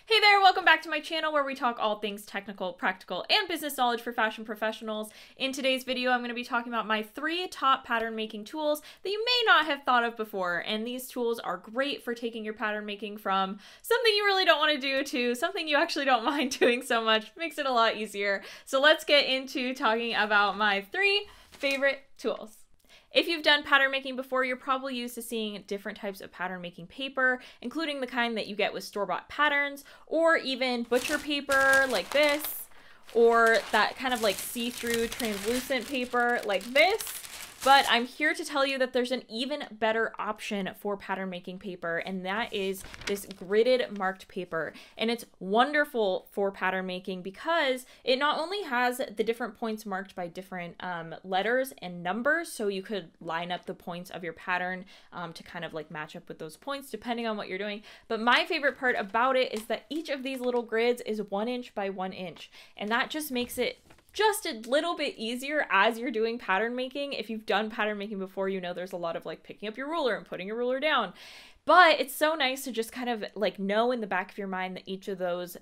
Hey there, welcome back to my channel where we talk all things technical, practical, and business knowledge for fashion professionals. In today's video, I'm going to be talking about my 3 top pattern making tools that you may not have thought of before. And these tools are great for taking your pattern making from something you really don't want to do to something you actually don't mind doing so much. Makes it a lot easier. So let's get into talking about my 3 favorite tools. If you've done pattern making before, you're probably used to seeing different types of pattern making paper, including the kind that you get with store-bought patterns, or even butcher paper like this, or that kind of like see-through translucent paper like this. But I'm here to tell you that there's an even better option for pattern making paper, and that is this gridded marked paper. And it's wonderful for pattern making because it not only has the different points marked by different letters and numbers, so you could line up the points of your pattern to kind of like match up with those points depending on what you're doing. But my favorite part about it is that each of these little grids is 1 inch by 1 inch, and that just makes it just a little bit easier as you're doing pattern making. If you've done pattern making before, you know there's a lot of like picking up your ruler and putting your ruler down. But it's so nice to just kind of like know in the back of your mind that each of those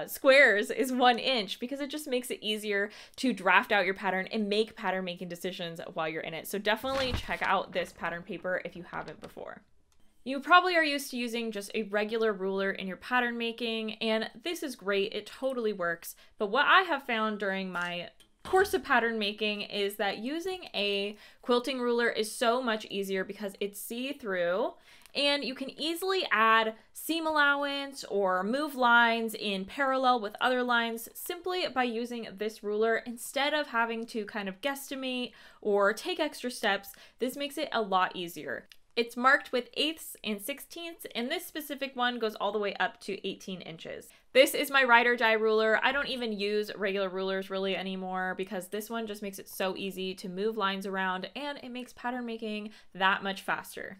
squares is 1 inch, because it just makes it easier to draft out your pattern and make pattern making decisions while you're in it. So definitely check out this pattern paper if you haven't before. You probably are used to using just a regular ruler in your pattern making, and this is great, it totally works. But what I have found during my course of pattern making is that using a quilting ruler is so much easier because it's see-through, and you can easily add seam allowance or move lines in parallel with other lines simply by using this ruler instead of having to kind of guesstimate or take extra steps. This makes it a lot easier. It's marked with 1/8 and 16ths, and this specific one goes all the way up to 18 inches. This is my ride or die ruler. I don't even use regular rulers really anymore because this one just makes it so easy to move lines around, and it makes pattern making that much faster.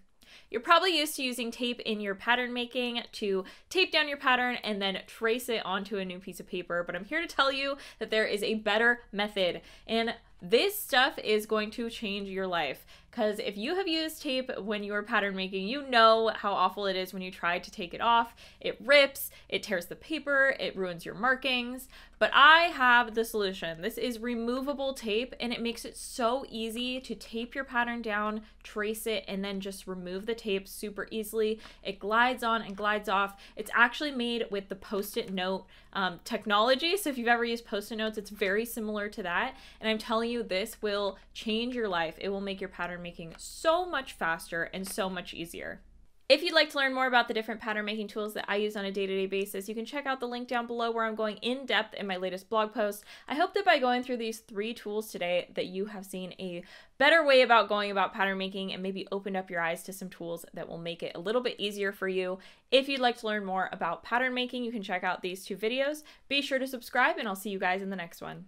You're probably used to using tape in your pattern making to tape down your pattern and then trace it onto a new piece of paper, but I'm here to tell you that there is a better method, and this stuff is going to change your life. Because if you have used tape when you are pattern making, you know how awful it is when you try to take it off. It rips, it tears the paper, it ruins your markings. But I have the solution. This is removable tape, and it makes it so easy to tape your pattern down, trace it, and then just remove the tape super easily. It glides on and glides off. It's actually made with the Post-it note technology. So if you've ever used Post-it notes, it's very similar to that. And I'm telling you, this will change your life. It will make your pattern making so much faster and so much easier. If you'd like to learn more about the different pattern making tools that I use on a day-to-day basis, you can check out the link down below where I'm going in depth in my latest blog post. I hope that by going through these 3 tools today that you have seen a better way about going about pattern making and maybe opened up your eyes to some tools that will make it a little bit easier for you. If you'd like to learn more about pattern making, you can check out these 2 videos. Be sure to subscribe, and I'll see you guys in the next one.